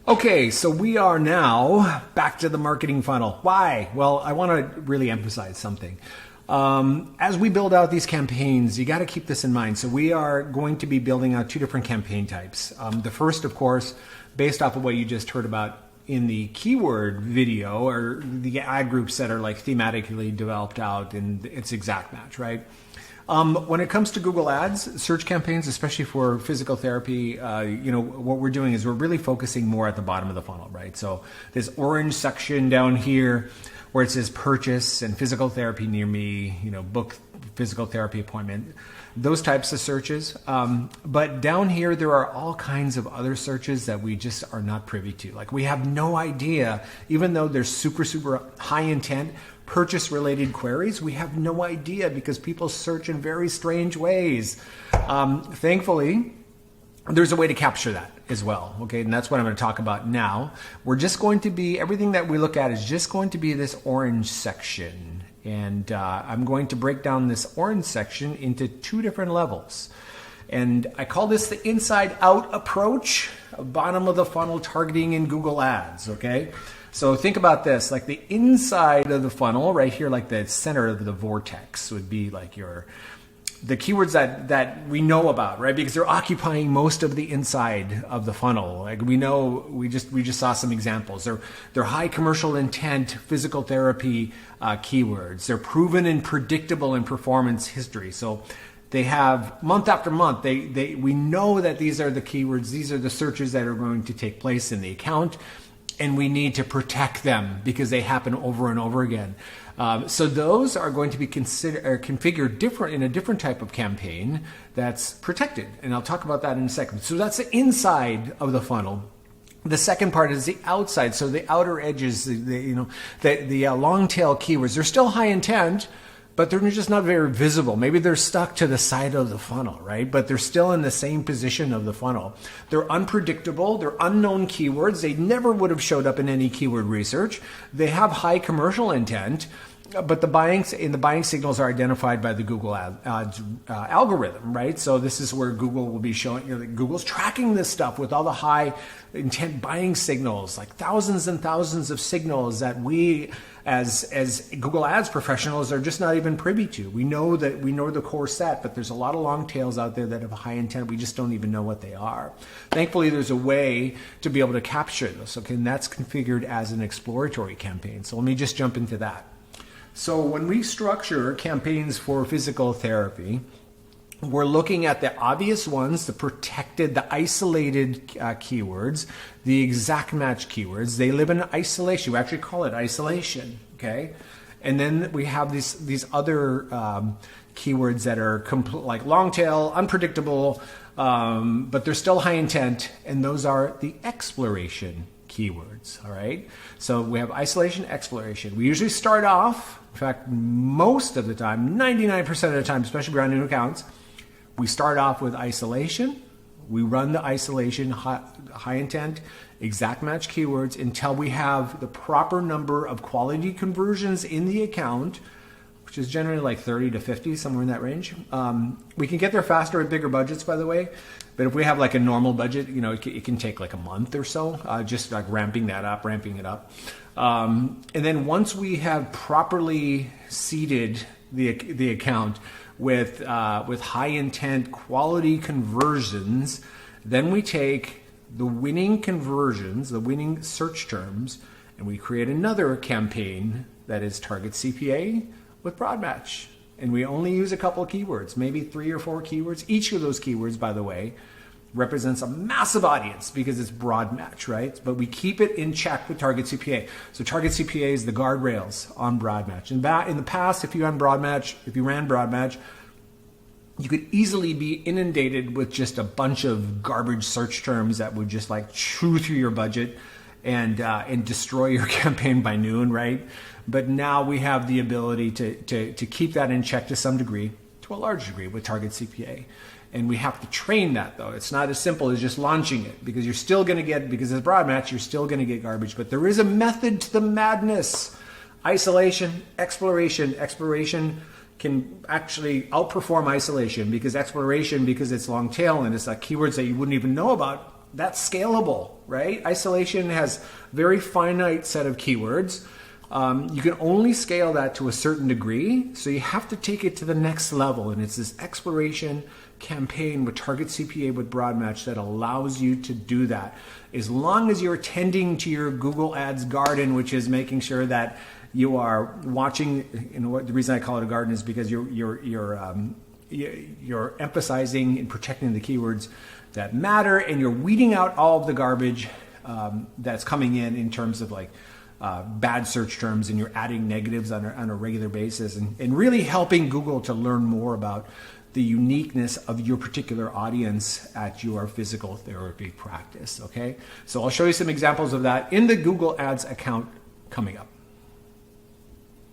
Okay, so we are now back to the marketing funnel. Why? Well, I want to really emphasize something. As we build out these campaigns, you got to keep this in mind. So we are going to be building out two different campaign types. The first, of course, based off of what you just heard about in the keyword video, or the ad groups that are like thematically developed out, and it's exact match, right? When it comes to Google Ads, search campaigns, especially for physical therapy, what we're doing is we're really focusing more at the bottom of the funnel, right? So this orange section down here where it says purchase and physical therapy near me, book physical therapy appointment, those types of searches. But down here, there are all kinds of other searches that we just are not privy to. Like we have no idea, even though they're super, super high intent, purchase related queries, we have no idea because people search in very strange ways. Thankfully, there's a way to capture that as well. Okay, and that's what I'm going to talk about now. We're just going to be, everything that we look at is just going to be this orange section. And I'm going to break down this orange section into two different levels. And I call this the inside out approach, bottom of the funnel targeting in Google Ads, okay? So think about this, like the inside of the funnel right here, like the center of the vortex would be like the keywords that we know about, right? Because they're occupying most of the inside of the funnel. Like we know, we just saw some examples. They're high commercial intent, physical therapy keywords. They're proven and predictable in performance history. So they have month after month, we know that these are the keywords, these are the searches that are going to take place in the account. And we need to protect them because they happen over and over again. So those are going to be configured different in a different type of campaign that's protected. And I'll talk about that in a second. So that's the inside of the funnel. The second part is the outside. So the outer edges, the long tail keywords, they're still high intent, but they're just not very visible. Maybe they're stuck to the side of the funnel, right? But they're still in the same position of the funnel. They're unpredictable. They're unknown keywords. They never would have showed up in any keyword research. They have high commercial intent, but the buying signals are identified by the Google Ads algorithm, right? So this is where Google will be showing, Google's tracking this stuff with all the high intent buying signals, like thousands and thousands of signals that we as Google Ads professionals are just not even privy to. We know the core set, but there's a lot of long tails out there that have a high intent. We just don't even know what they are. Thankfully, there's a way to be able to capture this, okay? And that's configured as an exploratory campaign. So let me just jump into that. So when we structure campaigns for physical therapy, we're looking at the obvious ones, the protected, the isolated keywords, the exact match keywords. They live in isolation. We actually call it isolation, okay? And then we have these other keywords that are like long tail, unpredictable, but they're still high intent, and those are the exploration keywords, all right? So we have isolation, exploration. We usually start off, in fact, most of the time, 99% of the time, especially around new accounts, we start off with isolation. We run the isolation, high intent, exact match keywords until we have the proper number of quality conversions in the account, which is generally like 30 to 50, somewhere in that range. We can get there faster with bigger budgets, by the way. But if we have like a normal budget, it can take like a month or so, just like ramping it up. And then once we have properly seeded the account with high intent quality conversions, then we take the winning conversions, the winning search terms, and we create another campaign that is target CPA with broad match. And we only use a couple of keywords, maybe 3 or 4 keywords. Each of those keywords, by the way, represents a massive audience because it's broad match, right? But we keep it in check with target CPA. So target CPA is the guardrails on broad match. And in the past, if you ran broad match, you could easily be inundated with just a bunch of garbage search terms that would just like chew through your budget and destroy your campaign by noon, right? But now we have the ability to keep that in check to some degree, to a large degree, with target CPA. And we have to train that, though. It's not as simple as just launching it, because you're still going to get, because it's broad match, you're still going to get garbage. But there is a method to the madness. Isolation, exploration. Exploration can actually outperform isolation, because exploration, because it's long tail and it's like keywords that you wouldn't even know about, that's scalable, right? Isolation has very finite set of keywords. You can only scale that to a certain degree, so you have to take it to the next level, and it's this exploration campaign with target CPA with Broadmatch that allows you to do that. As long as you're tending to your Google Ads garden, which is making sure that you are watching, the reason I call it a garden is because you're emphasizing and protecting the keywords that matter, and you're weeding out all of the garbage that's coming in terms of like bad search terms, and you're adding negatives on a regular basis, and really helping Google to learn more about the uniqueness of your particular audience at your physical therapy practice. Okay, so I'll show you some examples of that in the Google Ads account coming up.